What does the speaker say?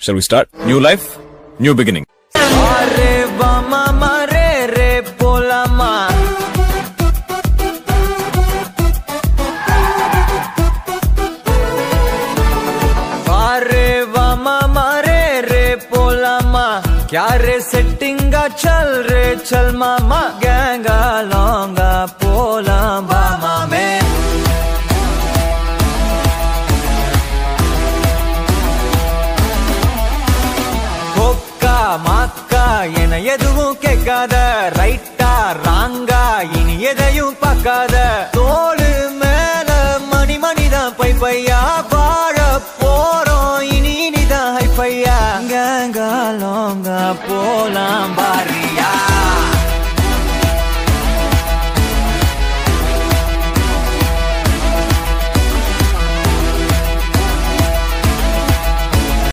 Shall we start? New life, new beginning. Are vama mare re polama. Are vama mare re polama. Kya re settinga chal re chal mama. Ganga longa polama mame. Maca என எதுவும் கேட்காத ரைட்டா ராங்கா இனி எதையும் பார்க்காத தோளு மேல மணி மணிதான் by பையா வாழ போறோம் இனி இனிதான் ஹை பையா கேங்கா லோங்கா போலாம் பாரு